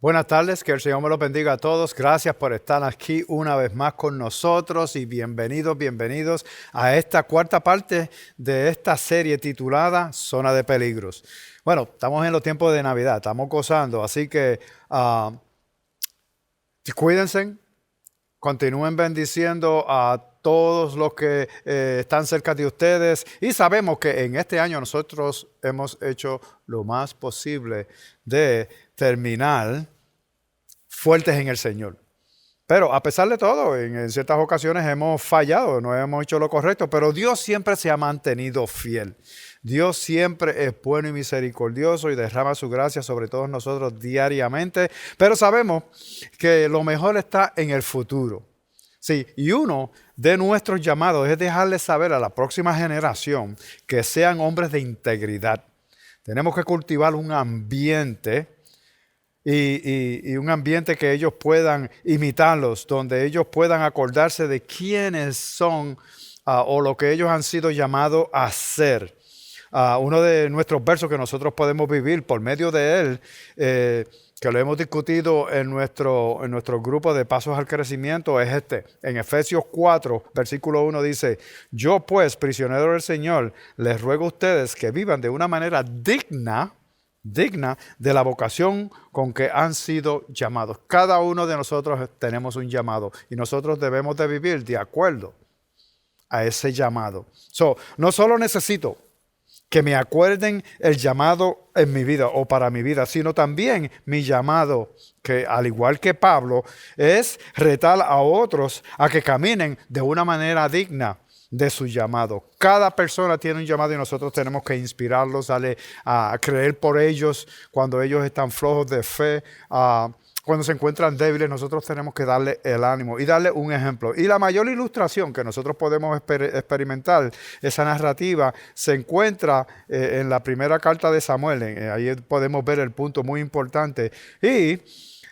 Buenas tardes, que el Señor me los bendiga a todos. Gracias por estar aquí una vez más con nosotros y bienvenidos a esta cuarta parte de esta serie titulada Zona de Peligros. Bueno, estamos en los tiempos de Navidad, estamos gozando, así que cuídense, continúen bendiciendo a todos los que están cerca de ustedes y sabemos que en este año nosotros hemos hecho lo más posible de terminar fuertes en el Señor. Pero a pesar de todo, en ciertas ocasiones hemos fallado, no hemos hecho lo correcto, pero Dios siempre se ha mantenido fiel. Dios siempre es bueno y misericordioso y derrama su gracia sobre todos nosotros diariamente, pero sabemos que lo mejor está en el futuro. Sí, y uno de nuestros llamados es dejarles saber a la próxima generación que sean hombres de integridad. Tenemos que cultivar un ambiente y un ambiente que ellos puedan imitarlos, donde ellos puedan acordarse de quiénes son o lo que ellos han sido llamados a ser. Uno de nuestros versos que nosotros podemos vivir por medio de él, que lo hemos discutido en nuestro grupo de Pasos al Crecimiento, es este. En Efesios 4, versículo 1 dice: yo pues, prisionero del Señor, les ruego a ustedes que vivan de una manera digna de la vocación con que han sido llamados. Cada uno de nosotros tenemos un llamado y nosotros debemos de vivir de acuerdo a ese llamado. No solo necesito que me acuerden el llamado en mi vida o para mi vida, sino también mi llamado, que al igual que Pablo, es retar a otros a que caminen de una manera digna de su llamado. Cada persona tiene un llamado y nosotros tenemos que inspirarlos, darle a creer por ellos cuando ellos están flojos de fe, cuando se encuentran débiles. Nosotros tenemos que darle el ánimo y darle un ejemplo. Y la mayor ilustración que nosotros podemos experimentar, esa narrativa, se encuentra en la primera carta de Samuel. Ahí podemos ver el punto muy importante. Y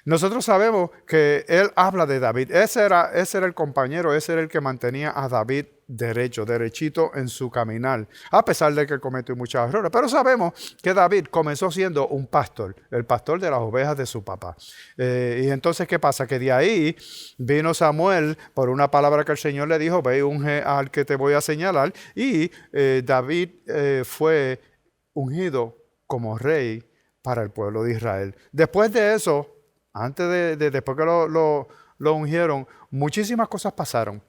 nosotros sabemos que él habla de David. Ese era el compañero, ese era el que mantenía a David derechito en su caminar, a pesar de que cometió muchos errores. Pero sabemos que David comenzó siendo un pastor, el pastor de las ovejas de su papá. Y entonces, ¿qué pasa? Que de ahí vino Samuel por una palabra que el Señor le dijo: ve y unge al que te voy a señalar. Y David fue ungido como rey para el pueblo de Israel. Después de eso, después que lo ungieron, muchísimas cosas pasaron.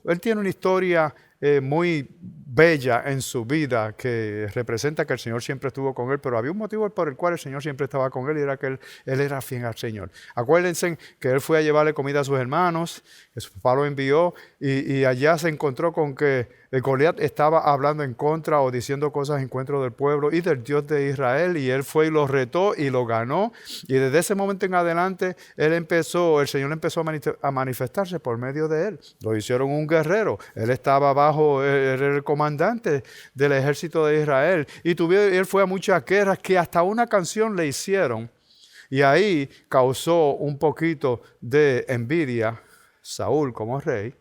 Él tiene una historia muy bella en su vida que representa que el Señor siempre estuvo con él, pero había un motivo por el cual el Señor siempre estaba con él y era que él era fiel al Señor. Acuérdense que él fue a llevarle comida a sus hermanos, que su papá lo envió y allá se encontró con que Goliat estaba hablando en contra o diciendo cosas en contra del pueblo y del Dios de Israel, y él fue y lo retó y lo ganó, y desde ese momento en adelante el Señor empezó a manifestarse por medio de él. Lo hicieron un guerrero, él estaba bajo el comandante del ejército de Israel y él fue a muchas guerras que hasta una canción le hicieron, y ahí causó un poquito de envidia Saúl como rey.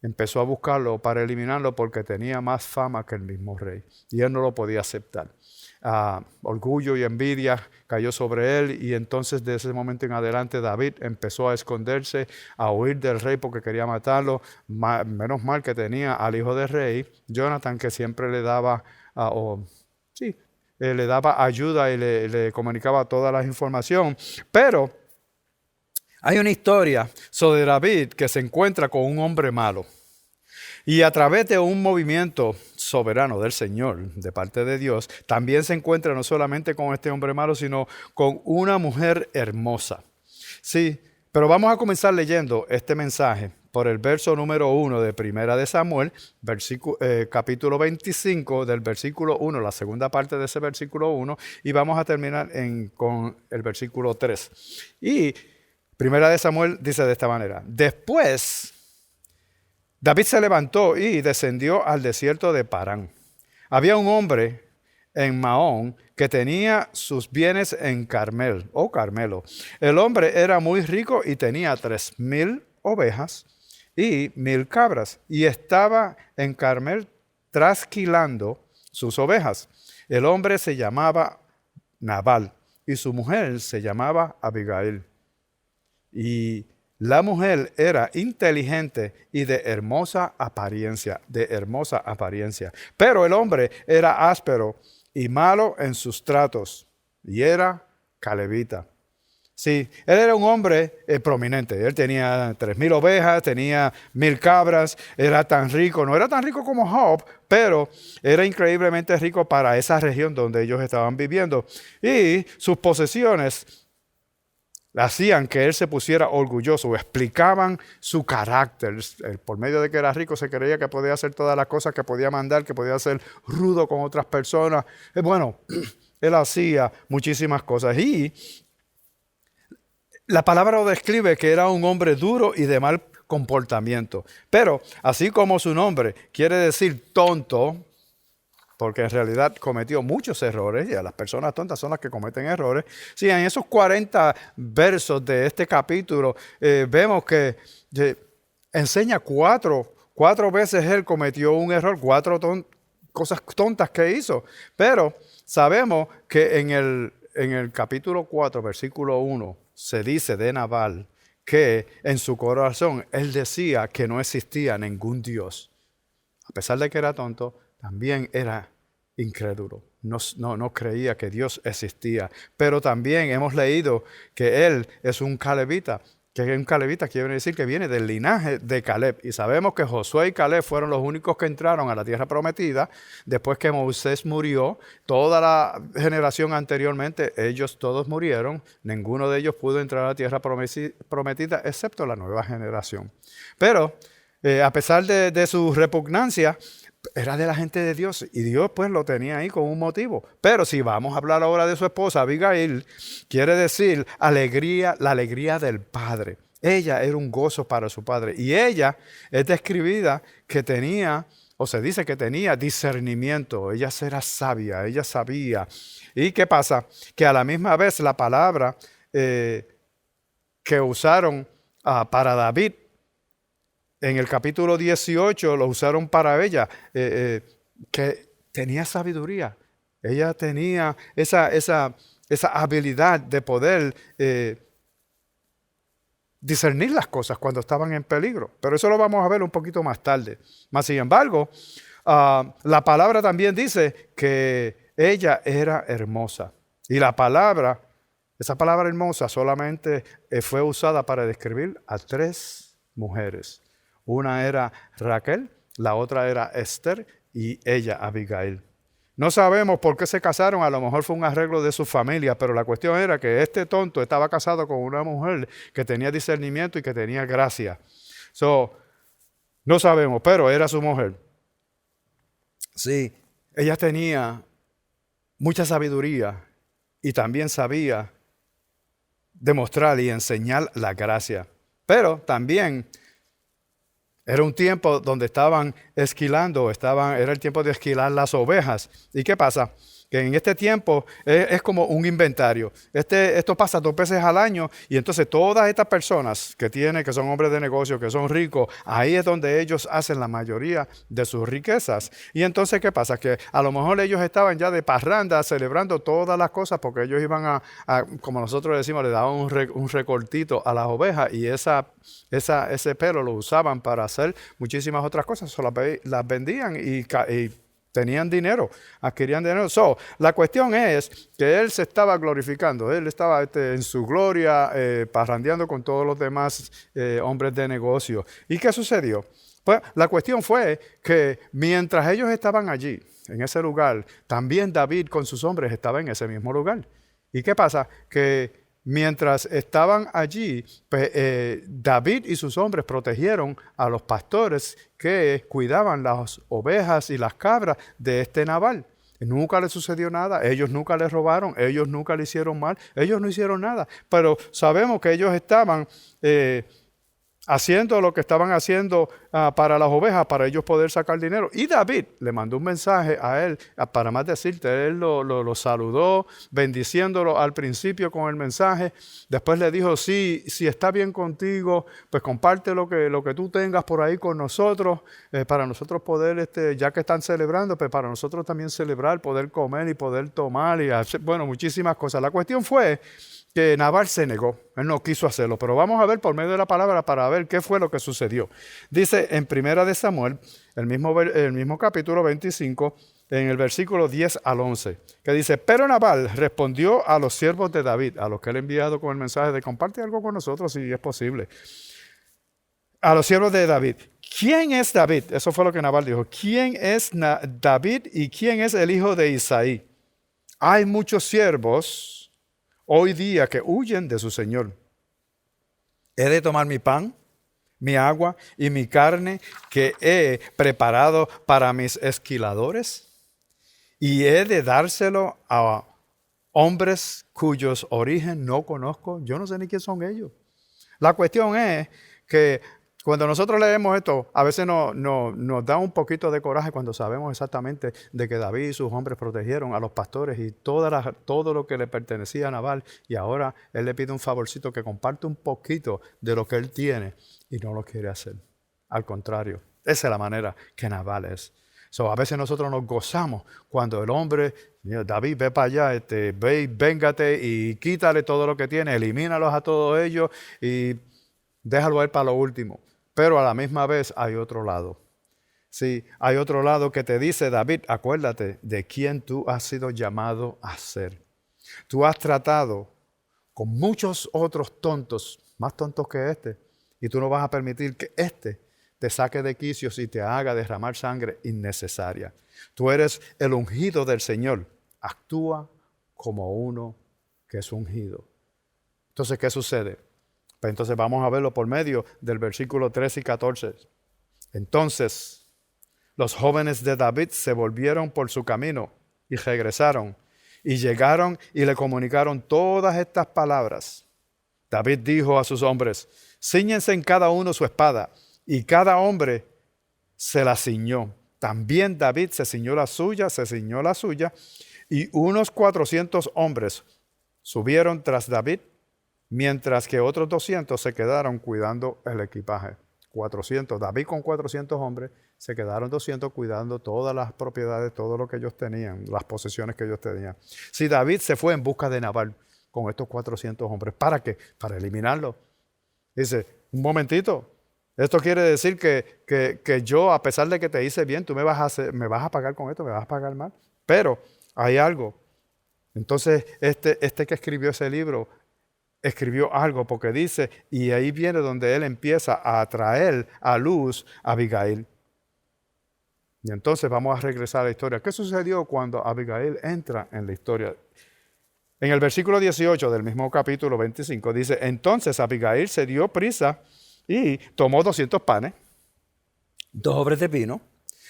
Empezó a buscarlo para eliminarlo porque tenía más fama que el mismo rey y él no lo podía aceptar. Orgullo y envidia cayó sobre él, y entonces de ese momento en adelante David empezó a esconderse, a huir del rey porque quería matarlo. Menos mal que tenía al hijo del rey, Jonathan, que siempre le daba le daba ayuda y le comunicaba toda la información. Pero hay una historia sobre David que se encuentra con un hombre malo. Y a través de un movimiento soberano del Señor, de parte de Dios, también se encuentra no solamente con este hombre malo, sino con una mujer hermosa. Sí, pero vamos a comenzar leyendo este mensaje por el verso número 1 de Primera de Samuel, capítulo 25, del versículo 1, la segunda parte de ese versículo 1, y vamos a terminar con el versículo 3. Y Primera de Samuel dice de esta manera: después David se levantó y descendió al desierto de Parán. Había un hombre en Maón que tenía sus bienes en Carmelo. El hombre era muy rico y tenía 3,000 ovejas y 1,000 cabras, y estaba en Carmel trasquilando sus ovejas. El hombre se llamaba Nabal, y su mujer se llamaba Abigail. Y la mujer era inteligente y de hermosa apariencia, Pero el hombre era áspero y malo en sus tratos, y era calebita. Sí, él era un hombre prominente. Él tenía 3,000 ovejas, tenía 1,000 cabras, era tan rico. No era tan rico como Job, pero era increíblemente rico para esa región donde ellos estaban viviendo. Y sus posesiones hacían que él se pusiera orgulloso, explicaban su carácter. Por medio de que era rico se creía que podía hacer todas las cosas, que podía mandar, que podía ser rudo con otras personas. Bueno, él hacía muchísimas cosas y la palabra lo describe que era un hombre duro y de mal comportamiento. Pero así como su nombre quiere decir tonto, porque en realidad cometió muchos errores, y a las personas tontas son las que cometen errores. Sí, en esos 40 versos de este capítulo vemos que enseña cuatro veces él cometió un error, cosas tontas que hizo. Pero sabemos que en el capítulo 4, versículo 1, se dice de Nabal que en su corazón él decía que no existía ningún Dios. A pesar de que era tonto, también era incrédulo. No creía que Dios existía. Pero también hemos leído que él es un calebita. Que un calebita quiere decir que viene del linaje de Caleb. Y sabemos que Josué y Caleb fueron los únicos que entraron a la tierra prometida. Después que Moisés murió, toda la generación anteriormente, ellos todos murieron. Ninguno de ellos pudo entrar a la tierra prometida, excepto la nueva generación. Pero a pesar de su repugnancia, era de la gente de Dios y Dios pues lo tenía ahí con un motivo. Pero si vamos a hablar ahora de su esposa Abigail, quiere decir alegría, la alegría del padre. Ella era un gozo para su padre y ella es describida que tenía, o se dice que tenía discernimiento. Ella era sabia, ella sabía. ¿Y qué pasa? Que a la misma vez la palabra que usaron para David en el capítulo 18 lo usaron para ella, que tenía sabiduría. Ella tenía esa habilidad de poder discernir las cosas cuando estaban en peligro. Pero eso lo vamos a ver un poquito más tarde. Mas, sin embargo, la palabra también dice que ella era hermosa. Y esa palabra hermosa solamente fue usada para describir a 3 mujeres. Una era Raquel, la otra era Esther y ella Abigail. No sabemos por qué se casaron, a lo mejor fue un arreglo de su familia, pero la cuestión era que este tonto estaba casado con una mujer que tenía discernimiento y que tenía gracia. No sabemos, pero era su mujer. Sí, ella tenía mucha sabiduría y también sabía demostrar y enseñar la gracia. Pero también era un tiempo donde estaban esquilando, era el tiempo de esquilar las ovejas. ¿Y qué pasa? Que en este tiempo es como un inventario. Esto pasa 2 veces al año y entonces todas estas personas que son hombres de negocio, que son ricos, ahí es donde ellos hacen la mayoría de sus riquezas. Y entonces, ¿qué pasa? Que a lo mejor ellos estaban ya de parranda celebrando todas las cosas porque ellos iban como nosotros decimos, le daban un recortito a las ovejas y ese pelo lo usaban para hacer muchísimas otras cosas. Las vendían y tenían dinero, adquirían dinero. La cuestión es que él se estaba glorificando, él estaba en su gloria, parrandeando con todos los demás hombres de negocio. ¿Y qué sucedió? Pues la cuestión fue que mientras ellos estaban allí, en ese lugar, también David con sus hombres estaba en ese mismo lugar. ¿Y qué pasa? Que mientras estaban allí, pues, David y sus hombres protegieron a los pastores que cuidaban las ovejas y las cabras de este Nabal. Nunca le sucedió nada, ellos nunca le robaron, ellos nunca le hicieron mal, ellos no hicieron nada. Pero sabemos que ellos estaban haciendo lo que estaban haciendo para las ovejas, para ellos poder sacar dinero. Y David le mandó un mensaje a él, para más decirte, él lo saludó, bendiciéndolo al principio con el mensaje. Después le dijo, sí, si está bien contigo, pues comparte lo que tú tengas por ahí con nosotros, para nosotros poder, ya que están celebrando, pues para nosotros también celebrar, poder comer y poder tomar y hacer, bueno, muchísimas cosas. La cuestión fue que Nabal se negó, él no quiso hacerlo, pero vamos a ver por medio de la palabra para ver qué fue lo que sucedió. Dice en Primera de Samuel, el mismo capítulo 25, en el versículo 10 al 11, que dice, pero Nabal respondió a los siervos de David, a los que él ha enviado con el mensaje de comparte algo con nosotros si es posible, a los siervos de David. ¿Quién es David? Eso fue lo que Nabal dijo. ¿Quién es David y quién es el hijo de Isaí? Hay muchos siervos hoy día que huyen de su Señor. He de tomar mi pan, mi agua y mi carne que he preparado para mis esquiladores y he de dárselo a hombres cuyos origen no conozco. Yo no sé ni quién son ellos. La cuestión es que cuando nosotros leemos esto, a veces nos da un poquito de coraje cuando sabemos exactamente de que David y sus hombres protegieron a los pastores y todo lo que le pertenecía a Nabal. Y ahora él le pide un favorcito que comparte un poquito de lo que él tiene y no lo quiere hacer. Al contrario, esa es la manera que Nabal es. A veces nosotros nos gozamos cuando el hombre, David, ve para allá, ve y véngate y quítale todo lo que tiene, elimínalos a todos ellos y déjalo a él para lo último. Pero a la misma vez hay otro lado. Sí, hay otro lado que te dice, David, acuérdate de quién tú has sido llamado a ser. Tú has tratado con muchos otros tontos, más tontos que este, y tú no vas a permitir que este te saque de quicios y te haga derramar sangre innecesaria. Tú eres el ungido del Señor. Actúa como uno que es ungido. Entonces, ¿qué sucede? Pues entonces vamos a verlo por medio del versículo 13 y 14. Entonces, los jóvenes de David se volvieron por su camino y regresaron. Y llegaron y le comunicaron todas estas palabras. David dijo a sus hombres, cíñense en cada uno su espada. Y cada hombre se la ciñó. También David se ciñó la suya, y unos 400 hombres subieron tras David, mientras que otros 200 se quedaron cuidando el equipaje. 400, David con 400 hombres, se quedaron 200 cuidando todas las propiedades, todo lo que ellos tenían, las posesiones que ellos tenían. Si David se fue en busca de Nabal con estos 400 hombres, ¿para qué? Para eliminarlo. Dice, un momentito, esto quiere decir que yo, a pesar de que te hice bien, tú me vas a pagar con esto, me vas a pagar mal. Pero hay algo. Entonces, este que escribió ese libro, escribió algo porque dice, y ahí viene donde él empieza a traer a luz a Abigail. Y entonces vamos a regresar a la historia. ¿Qué sucedió cuando Abigail entra en la historia? En el versículo 18 del mismo capítulo 25 dice, entonces Abigail se dio prisa y tomó 200 panes, 2 obres de vino,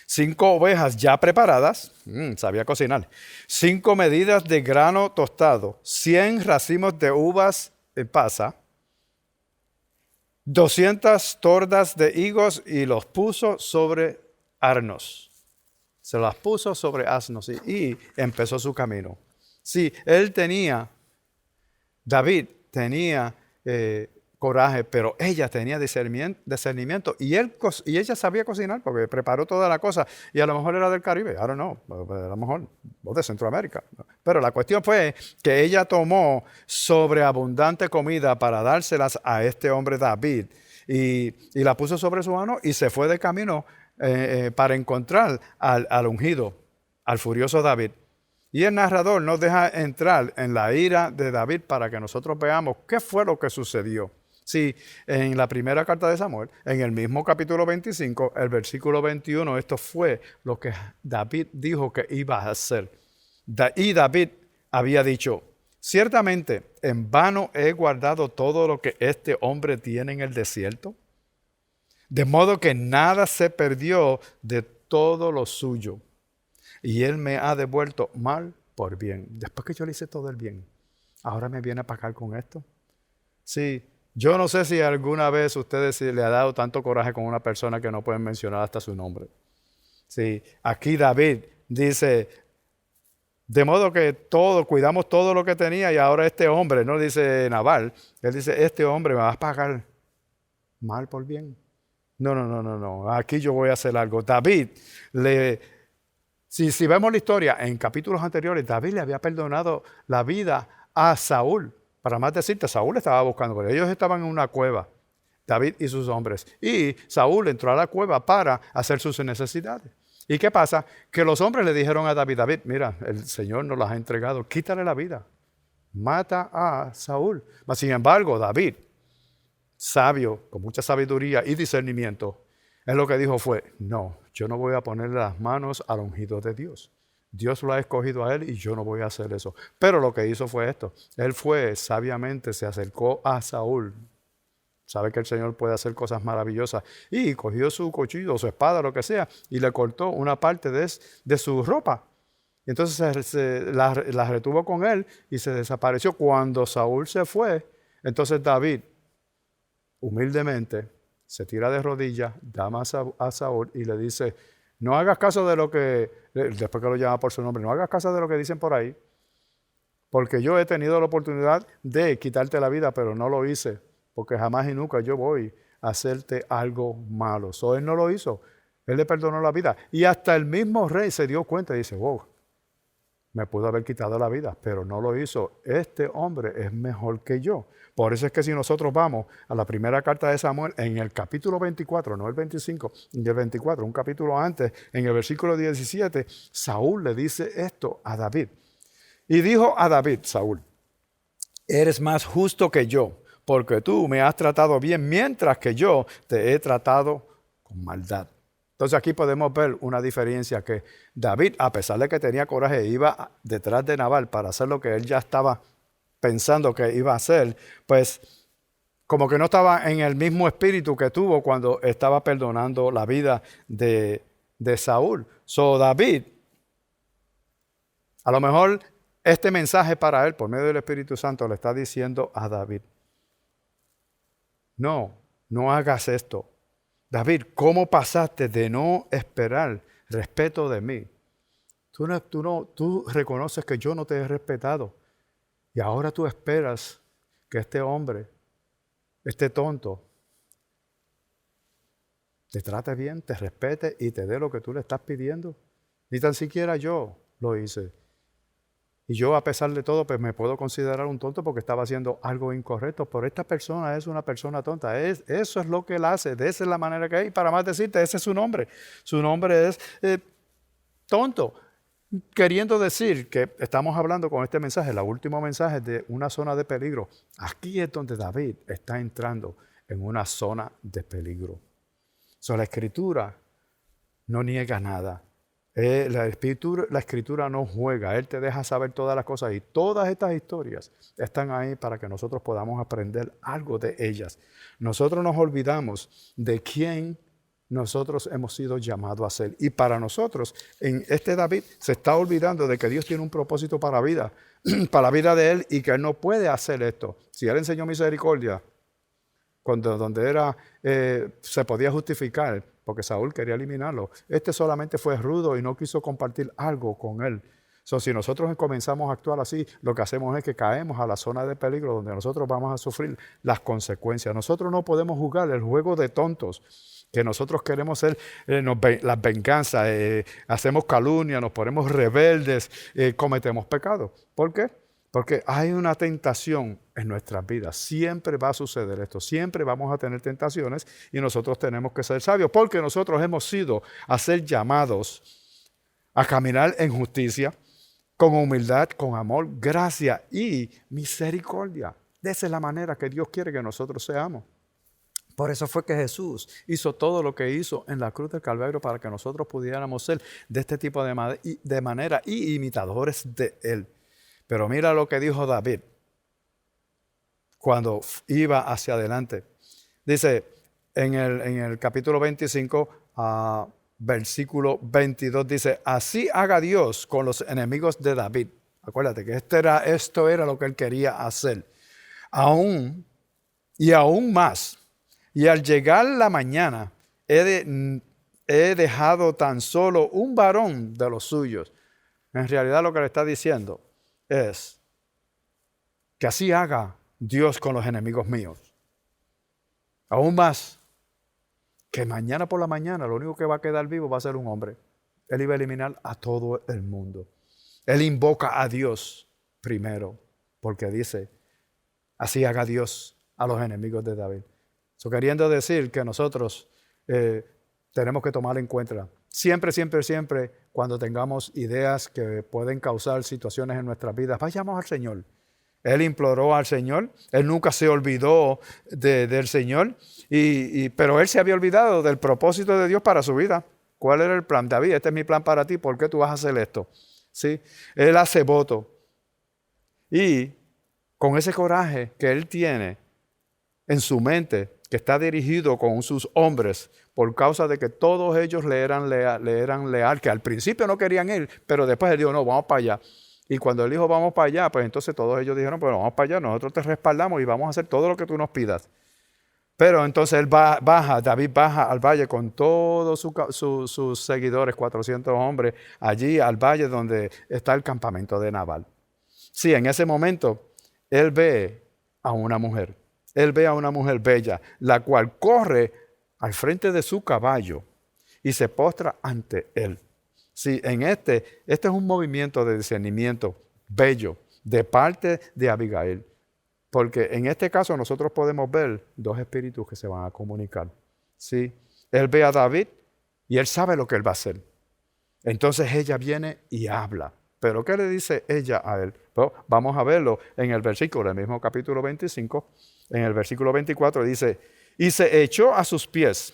5 ovejas ya preparadas, sabía cocinar, 5 medidas de grano tostado, 100 racimos de uvas en pasa, 200 tordas de higos y los puso sobre asnos. Se las puso sobre asnos y empezó su camino. Sí, David tenía coraje, pero ella tenía discernimiento y ella sabía cocinar porque preparó toda la cosa y a lo mejor era del Caribe, I don't know, a lo mejor o de Centroamérica. Pero la cuestión fue que ella tomó sobreabundante comida para dárselas a este hombre David y la puso sobre su mano y se fue de camino para encontrar al ungido, al furioso David. Y el narrador nos deja entrar en la ira de David para que nosotros veamos qué fue lo que sucedió. Sí, en la primera carta de Samuel, en el mismo capítulo 25, el versículo 21, esto fue lo que David dijo que iba a hacer. Y David había dicho, ciertamente en vano he guardado todo lo que este hombre tiene en el desierto, de modo que nada se perdió de todo lo suyo. Y él me ha devuelto mal por bien. Después que yo le hice todo el bien, ahora me viene a pagar con esto. Sí, Yo no sé si alguna vez ustedes le ha dado tanto coraje con una persona que no pueden mencionar hasta su nombre. Sí, aquí David dice, de modo que cuidamos todo lo que tenía y ahora este hombre, no dice Nabal, él dice, este hombre me va a pagar mal por bien. No, no, no, no, no, aquí yo voy a hacer algo. David, si vemos la historia en capítulos anteriores, David le había perdonado la vida a Saúl. Para más decirte, Saúl estaba buscando, porque ellos estaban en una cueva, David y sus hombres. Y Saúl entró a la cueva para hacer sus necesidades. ¿Y qué pasa? Que los hombres le dijeron a David, David, mira, el Señor nos las ha entregado, quítale la vida, mata a Saúl. Mas, sin embargo, David, sabio, con mucha sabiduría y discernimiento, él lo que dijo fue, no, yo no voy a ponerle las manos al ungido de Dios. Dios lo ha escogido a él y yo no voy a hacer eso. Pero lo que hizo fue esto. Él fue sabiamente, se acercó a Saúl. Sabe que el Señor puede hacer cosas maravillosas. Y cogió su cuchillo, su espada, lo que sea, y le cortó una parte de su ropa. Y entonces la retuvo con él y se desapareció. Cuando Saúl se fue, entonces David, humildemente, se tira de rodillas, llama a Saúl y le dice, no hagas caso de lo que, después que lo llama por su nombre, no hagas caso de lo que dicen por ahí, porque yo he tenido la oportunidad de quitarte la vida, pero no lo hice, porque jamás y nunca yo voy a hacerte algo malo. Él no lo hizo, él le perdonó la vida. Y hasta el mismo rey se dio cuenta y dice, wow, me pudo haber quitado la vida, pero no lo hizo. Este hombre es mejor que yo. Por eso es que si nosotros vamos a la primera carta de Samuel, en el capítulo 24, no el 25, y el 24, un capítulo antes, en el versículo 17, Saúl le dice esto a David. Y dijo a David, Saúl, eres más justo que yo, porque tú me has tratado bien, mientras que yo te he tratado con maldad. Entonces aquí podemos ver una diferencia que David, a pesar de que tenía coraje, iba detrás de Nabal para hacer lo que él ya estaba pensando que iba a hacer, pues como que no estaba en el mismo espíritu que tuvo cuando estaba perdonando la vida de Saúl. David, a lo mejor este mensaje para él, por medio del Espíritu Santo, le está diciendo a David, no hagas esto. David, ¿cómo pasaste de no esperar respeto de mí? Tú reconoces que yo no te he respetado y ahora tú esperas que este hombre, este tonto, te trate bien, te respete y te dé lo que tú le estás pidiendo. Ni tan siquiera yo lo hice. Y yo, a pesar de todo, pues me puedo considerar un tonto porque estaba haciendo algo incorrecto. Pero esta persona es una persona tonta. Eso es lo que él hace. De esa es la manera que es. Y para más decirte, ese es su nombre. Su nombre es tonto. Queriendo decir que estamos hablando con este mensaje, el último mensaje de una zona de peligro. Aquí es donde David está entrando en una zona de peligro. La Escritura no niega nada. La escritura no juega, Él te deja saber todas las cosas y todas estas historias están ahí para que nosotros podamos aprender algo de ellas. Nosotros nos olvidamos de quién nosotros hemos sido llamados a ser. Y para nosotros, en este David se está olvidando de que Dios tiene un propósito para la vida, para la vida de él y que él no puede hacer esto. Si Él enseñó misericordia, donde se podía justificar, porque Saúl quería eliminarlo. Este solamente fue rudo y no quiso compartir algo con él. Si nosotros comenzamos a actuar así, lo que hacemos es que caemos a la zona de peligro donde nosotros vamos a sufrir las consecuencias. Nosotros no podemos jugar el juego de tontos, que nosotros queremos ser las venganzas, hacemos calumnia, nos ponemos rebeldes, cometemos pecado. ¿Por qué? Porque hay una tentación en nuestras vidas. Siempre va a suceder esto. Siempre vamos a tener tentaciones y nosotros tenemos que ser sabios porque nosotros hemos sido a ser llamados a caminar en justicia, con humildad, con amor, gracia y misericordia. De esa es la manera que Dios quiere que nosotros seamos. Por eso fue que Jesús hizo todo lo que hizo en la cruz del Calvario para que nosotros pudiéramos ser de este tipo de manera y imitadores de Él. Pero mira lo que dijo David cuando iba hacia adelante. Dice en el capítulo 25, versículo 22, dice, así haga Dios con los enemigos de David. Acuérdate que esto era lo que él quería hacer. Aún y aún más. Y al llegar la mañana, he dejado tan solo un varón de los suyos. En realidad lo que le está diciendo es que así haga Dios con los enemigos míos. Aún más, que mañana por la mañana lo único que va a quedar vivo va a ser un hombre. Él iba a eliminar a todo el mundo. Él invoca a Dios primero, porque dice, así haga Dios a los enemigos de David. Eso queriendo decir que nosotros tenemos que tomar en cuenta siempre, cuando tengamos ideas que pueden causar situaciones en nuestras vidas, vayamos al Señor. Él imploró al Señor, él nunca se olvidó del Señor, pero él se había olvidado del propósito de Dios para su vida. ¿Cuál era el plan? David, este es mi plan para ti, ¿por qué tú vas a hacer esto? ¿Sí? Él hace voto. Y con ese coraje que él tiene en su mente, que está dirigido con sus hombres, por causa de que todos ellos le eran leal, que al principio no querían ir, pero después él dijo, no, vamos para allá. Y cuando él dijo, vamos para allá, pues entonces todos ellos dijeron, pues vamos para allá, nosotros te respaldamos y vamos a hacer todo lo que tú nos pidas. Pero entonces él David baja al valle con todos sus seguidores, 400 hombres, allí al valle donde está el campamento de Nabal. Sí, en ese momento él ve a una mujer. Él ve a una mujer bella, la cual corre al frente de su caballo y se postra ante él. Sí, este es un movimiento de discernimiento bello de parte de Abigail. Porque en este caso nosotros podemos ver dos espíritus que se van a comunicar. Sí, él ve a David y él sabe lo que él va a hacer. Entonces ella viene y habla. ¿Pero qué le dice ella a él? Bueno, vamos a verlo en el versículo del mismo capítulo 25. En el versículo 24 dice, y se echó a sus pies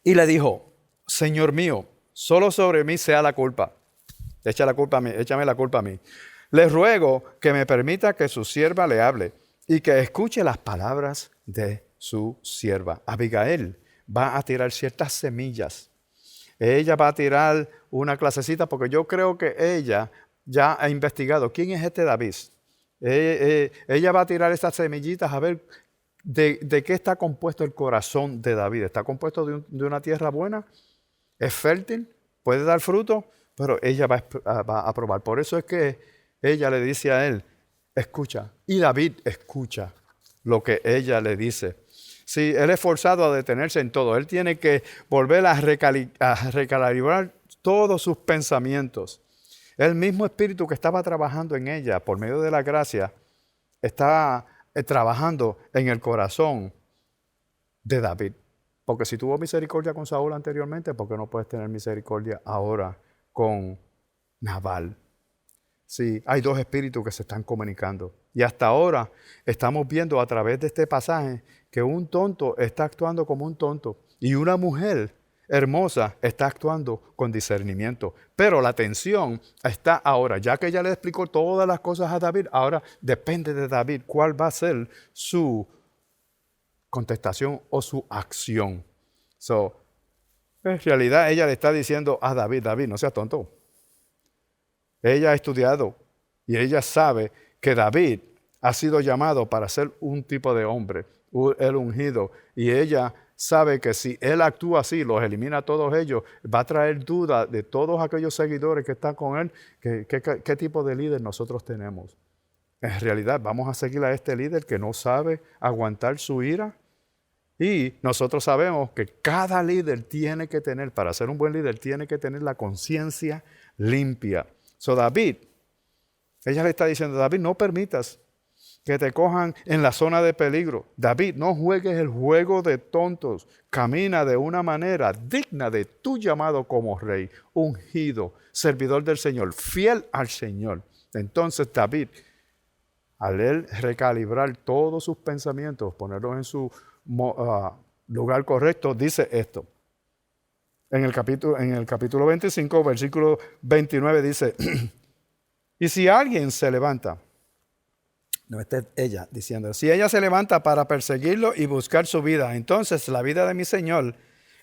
y le dijo, Señor mío, solo sobre mí sea la culpa. Échame la culpa a mí. Le ruego que me permita que su sierva le hable y que escuche las palabras de su sierva. Abigail va a tirar ciertas semillas. Ella va a tirar una clasecita porque yo creo que ella ya ha investigado quién es este David. Ella va a tirar estas semillitas a ver de qué está compuesto el corazón de David. ¿Está compuesto de una tierra buena? ¿Es fértil? ¿Puede dar fruto? Pero ella va a probar. Por eso es que ella le dice a él, escucha. Y David escucha lo que ella le dice. Sí, él es forzado a detenerse en todo. Él tiene que volver a recalibrar todos sus pensamientos. El mismo espíritu que estaba trabajando en ella por medio de la gracia está trabajando en el corazón de David. Porque si tuvo misericordia con Saúl anteriormente, ¿por qué no puedes tener misericordia ahora con Nabal? Sí, hay dos espíritus que se están comunicando. Y hasta ahora estamos viendo a través de este pasaje que un tonto está actuando como un tonto y una mujer hermosa está actuando con discernimiento. Pero la atención está ahora, ya que ella le explicó todas las cosas a David, ahora depende de David cuál va a ser su contestación o su acción. En realidad ella le está diciendo a David, no seas tonto. Ella ha estudiado y ella sabe que David ha sido llamado para ser un tipo de hombre, el ungido. Y ella sabe que si él actúa así, los elimina a todos ellos, va a traer duda de todos aquellos seguidores que están con él, qué tipo de líder nosotros tenemos. En realidad, vamos a seguir a este líder que no sabe aguantar su ira. Y nosotros sabemos que cada líder tiene que tener, para ser un buen líder, tiene que tener la conciencia limpia. David, ella le está diciendo, David, no permitas que te cojan en la zona de peligro. David, no juegues el juego de tontos. Camina de una manera digna de tu llamado como rey, ungido, servidor del Señor, fiel al Señor. Entonces David, al él recalibrar todos sus pensamientos, ponerlos en su lugar correcto, dice esto. En el capítulo 25, versículo 29 dice, y si alguien se levanta, no, esta es ella diciendo, si ella se levanta para perseguirlo y buscar su vida, entonces la vida de mi Señor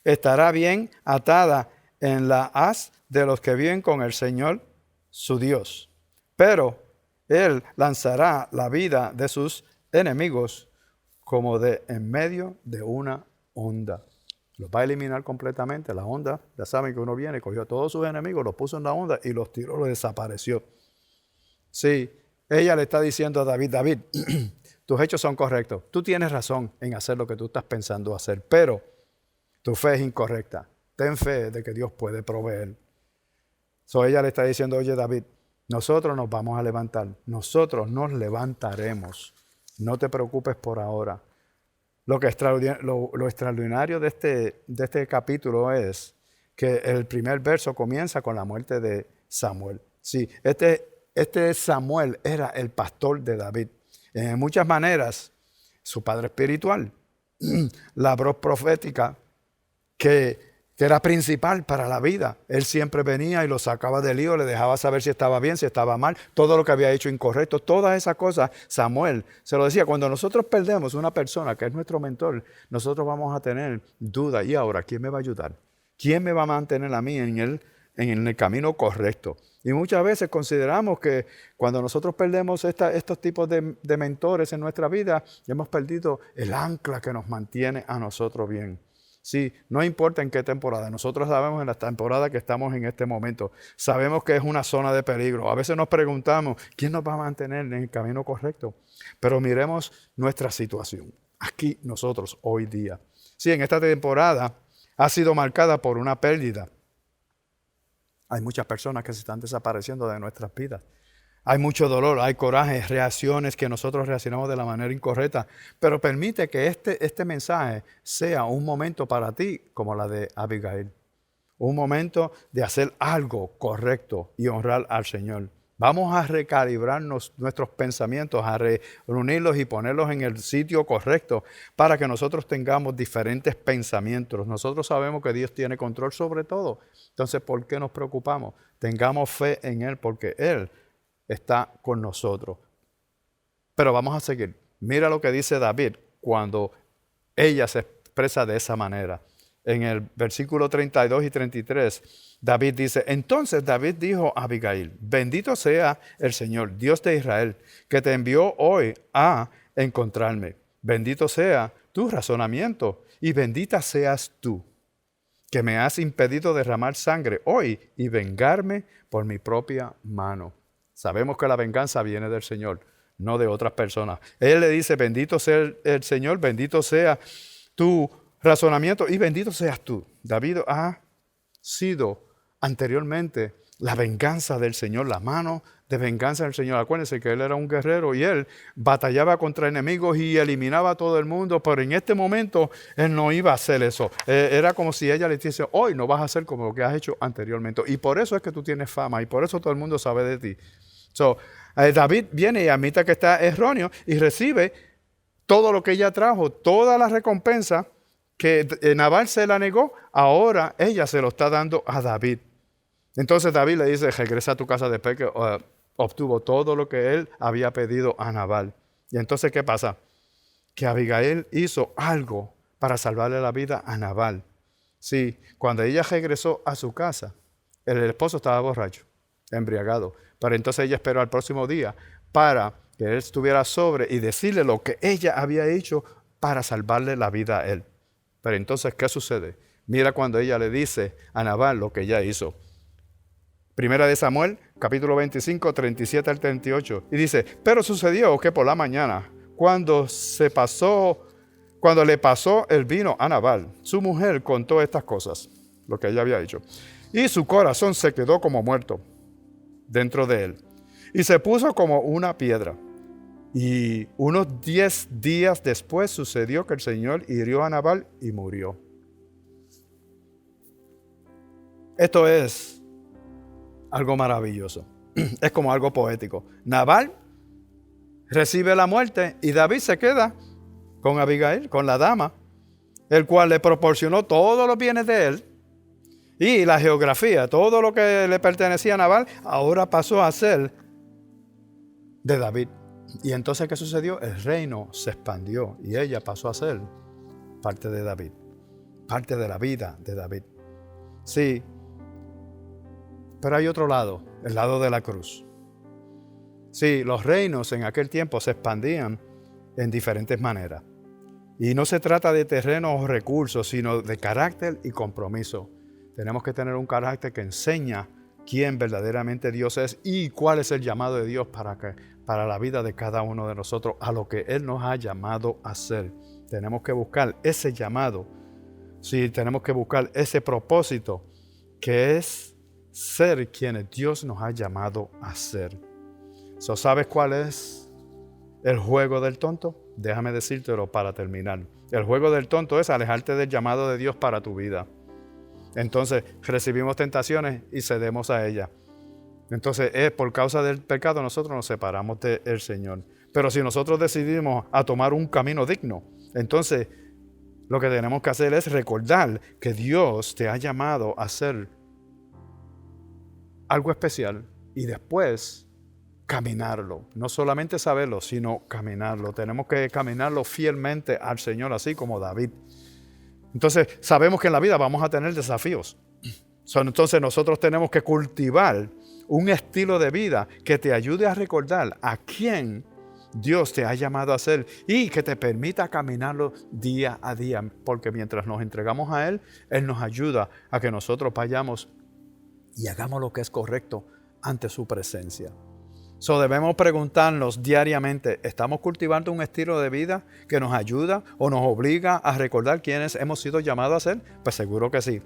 estará bien atada en la haz de los que viven con el Señor, su Dios. Pero Él lanzará la vida de sus enemigos como de en medio de una onda. Los va a eliminar completamente. La onda, ya saben que uno viene, cogió a todos sus enemigos, los puso en la onda y los tiró, los desapareció. Sí, ella le está diciendo a David, David, tus hechos son correctos. Tú tienes razón en hacer lo que tú estás pensando hacer, pero tu fe es incorrecta. Ten fe de que Dios puede proveer. Ella le está diciendo, oye David, nosotros nos vamos a levantar, nosotros nos levantaremos. No te preocupes por ahora. Lo extraordinario de este capítulo es que el primer verso comienza con la muerte de Samuel. Sí, este Samuel era el pastor de David. En muchas maneras, su padre espiritual, la voz profética que era principal para la vida. Él siempre venía y lo sacaba del lío, le dejaba saber si estaba bien, si estaba mal, todo lo que había hecho incorrecto, todas esas cosas. Samuel se lo decía, cuando nosotros perdemos una persona que es nuestro mentor, nosotros vamos a tener duda. ¿Y ahora quién me va a ayudar? ¿Quién me va a mantener a mí en el camino correcto? Y muchas veces consideramos que cuando nosotros perdemos estos tipos de mentores en nuestra vida, hemos perdido el ancla que nos mantiene a nosotros bien. Sí, no importa en qué temporada. Nosotros sabemos en la temporada que estamos en este momento. Sabemos que es una zona de peligro. A veces nos preguntamos, ¿quién nos va a mantener en el camino correcto? Pero miremos nuestra situación. Aquí nosotros, hoy día. Sí, en esta temporada ha sido marcada por una pérdida. Hay muchas personas que se están desapareciendo de nuestras vidas. Hay mucho dolor, hay coraje, reacciones que nosotros reaccionamos de la manera incorrecta. Pero permite que este mensaje sea un momento para ti como la de Abigail. Un momento de hacer algo correcto y honrar al Señor. Vamos a recalibrar nuestros pensamientos, a reunirlos y ponerlos en el sitio correcto para que nosotros tengamos diferentes pensamientos. Nosotros sabemos que Dios tiene control sobre todo. Entonces, ¿por qué nos preocupamos? Tengamos fe en Él porque Él está con nosotros. Pero vamos a seguir. Mira lo que dice David cuando ella se expresa de esa manera. En el versículo 32 y 33, David dice, entonces David dijo a Abigail, bendito sea el Señor, Dios de Israel, que te envió hoy a encontrarme. Bendito sea tu razonamiento y bendita seas tú, que me has impedido derramar sangre hoy y vengarme por mi propia mano. Sabemos que la venganza viene del Señor, no de otras personas. Él le dice, bendito sea el Señor, bendito sea tu razonamiento y bendito seas tú. David ha sido anteriormente la venganza del Señor, la mano de venganza del Señor. Acuérdense que él era un guerrero y él batallaba contra enemigos y eliminaba a todo el mundo, pero en este momento él no iba a hacer eso. Era como si ella le dijese, hoy no vas a hacer como lo que has hecho anteriormente. Y por eso es que tú tienes fama y por eso todo el mundo sabe de ti. David viene y admite que está erróneo y recibe todo lo que ella trajo, toda la recompensa que Nabal se la negó, ahora ella se lo está dando a David. Entonces David le dice, regresa a tu casa después que obtuvo todo lo que él había pedido a Nabal. Y entonces, ¿qué pasa? Que Abigail hizo algo para salvarle la vida a Nabal. Sí, cuando ella regresó a su casa, el esposo estaba borracho, embriagado. Pero entonces ella esperó al próximo día para que él estuviera sobre y decirle lo que ella había hecho para salvarle la vida a él. Pero entonces, ¿qué sucede? Mira cuando ella le dice a Nabal lo que ella hizo. Primera de Samuel, capítulo 25, 37 al 38. Y dice, pero sucedió que por la mañana, cuando le pasó el vino a Nabal, su mujer contó estas cosas, lo que ella había hecho. Y su corazón se quedó como muerto dentro de él. Y se puso como una piedra. Y unos 10 días después sucedió que el Señor hirió a Nabal y murió. Esto es algo maravilloso. Es como algo poético. Nabal recibe la muerte y David se queda con Abigail, con la dama, el cual le proporcionó todos los bienes de él y la geografía, todo lo que le pertenecía a Nabal, ahora pasó a ser de David. Y entonces, ¿qué sucedió? El reino se expandió y ella pasó a ser parte de David, parte de la vida de David. Sí, pero hay otro lado, el lado de la cruz. Sí, los reinos en aquel tiempo se expandían en diferentes maneras. Y no se trata de terreno o recursos, sino de carácter y compromiso. Tenemos que tener un carácter que enseña quién verdaderamente Dios es y cuál es el llamado de Dios para la vida de cada uno de nosotros, a lo que Él nos ha llamado a hacer. Tenemos que buscar ese llamado, sí, tenemos que buscar ese propósito, que es ser quienes Dios nos ha llamado a ser. ¿Sabes cuál es el juego del tonto? Déjame decírtelo para terminar. El juego del tonto es alejarte del llamado de Dios para tu vida. Entonces recibimos tentaciones y cedemos a ellas. Entonces por causa del pecado nosotros nos separamos del Señor. Pero si nosotros decidimos a tomar un camino digno, entonces lo que tenemos que hacer es recordar que Dios te ha llamado a hacer algo especial y después caminarlo. No solamente saberlo, sino caminarlo. Tenemos que caminarlo fielmente al Señor, así como David. Entonces sabemos que en la vida vamos a tener desafíos. Entonces nosotros tenemos que cultivar un estilo de vida que te ayude a recordar a quién Dios te ha llamado a ser y que te permita caminarlo día a día. Porque mientras nos entregamos a Él, Él nos ayuda a que nosotros vayamos y hagamos lo que es correcto ante su presencia. Debemos preguntarnos diariamente, ¿estamos cultivando un estilo de vida que nos ayuda o nos obliga a recordar quiénes hemos sido llamados a ser? Pues seguro que sí.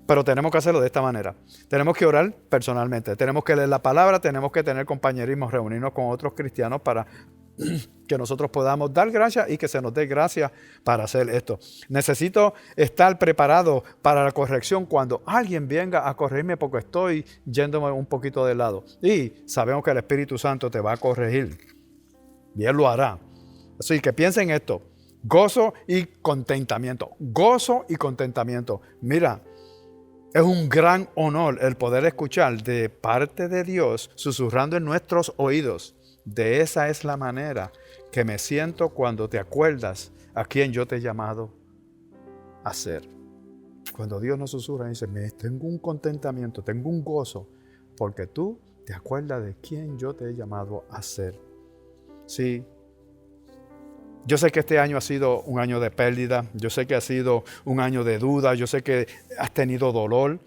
Pero tenemos que hacerlo de esta manera. Tenemos que orar personalmente, tenemos que leer la palabra, tenemos que tener compañerismo, reunirnos con otros cristianos para que nosotros podamos dar gracias y que se nos dé gracia para hacer esto. Necesito estar preparado para la corrección cuando alguien venga a corregirme porque estoy yéndome un poquito de lado. Y sabemos que el Espíritu Santo te va a corregir. Y Él lo hará. Así que piensen en esto. Gozo y contentamiento. Gozo y contentamiento. Mira, es un gran honor el poder escuchar de parte de Dios susurrando en nuestros oídos. De esa es la manera que me siento cuando te acuerdas a quien yo te he llamado a ser. Cuando Dios nos susurra y dice, tengo un contentamiento, tengo un gozo, porque tú te acuerdas de quien yo te he llamado a ser. Sí, yo sé que este año ha sido un año de pérdida, yo sé que ha sido un año de duda, yo sé que has tenido dolor,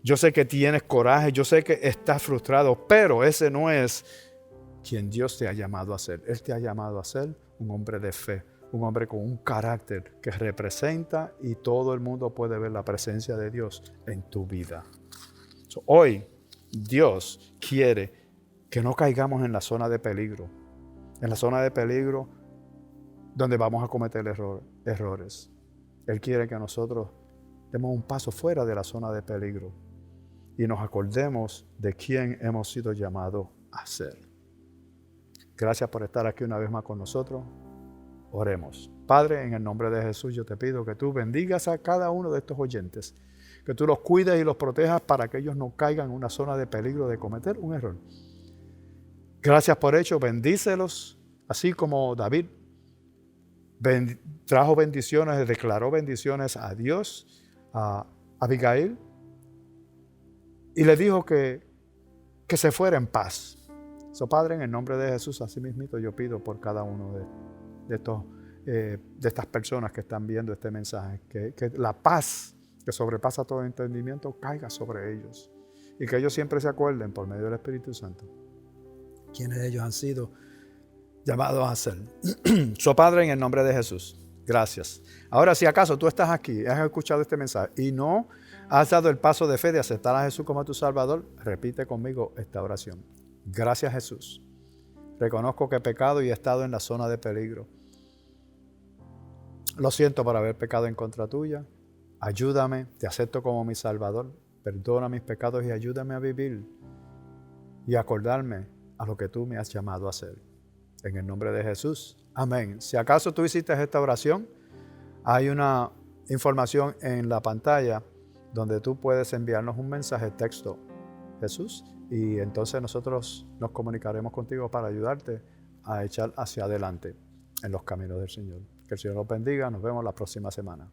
yo sé que tienes coraje, yo sé que estás frustrado, pero ese no es quien Dios te ha llamado a ser. Él te ha llamado a ser un hombre de fe, un hombre con un carácter que representa y todo el mundo puede ver la presencia de Dios en tu vida. Hoy Dios quiere que no caigamos en la zona de peligro, donde vamos a cometer errores. Él quiere que nosotros demos un paso fuera de la zona de peligro y nos acordemos de quién hemos sido llamados a ser. Gracias por estar aquí una vez más con nosotros. Oremos. Padre, en el nombre de Jesús yo te pido que tú bendigas a cada uno de estos oyentes, que tú los cuides y los protejas para que ellos no caigan en una zona de peligro de cometer un error. Gracias por ello, bendícelos, así como David trajo bendiciones, declaró bendiciones a Dios, a Abigail, y le dijo que se fuera en paz. Padre, en el nombre de Jesús, así mismito yo pido por cada uno de estas personas que están viendo este mensaje, que la paz que sobrepasa todo entendimiento caiga sobre ellos y que ellos siempre se acuerden por medio del Espíritu Santo quiénes ellos han sido llamados a ser. Padre, en el nombre de Jesús, gracias. Ahora, si acaso tú estás aquí, has escuchado este mensaje y no has dado el paso de fe de aceptar a Jesús como tu Salvador, repite conmigo esta oración. Gracias, Jesús. Reconozco que he pecado y he estado en la zona de peligro. Lo siento por haber pecado en contra tuya. Ayúdame, te acepto como mi Salvador. Perdona mis pecados y ayúdame a vivir y acordarme a lo que tú me has llamado a hacer. En el nombre de Jesús. Amén. Si acaso tú hiciste esta oración, hay una información en la pantalla donde tú puedes enviarnos un mensaje texto, Jesús, y entonces nosotros nos comunicaremos contigo para ayudarte a echar hacia adelante en los caminos del Señor. Que el Señor los bendiga. Nos vemos la próxima semana.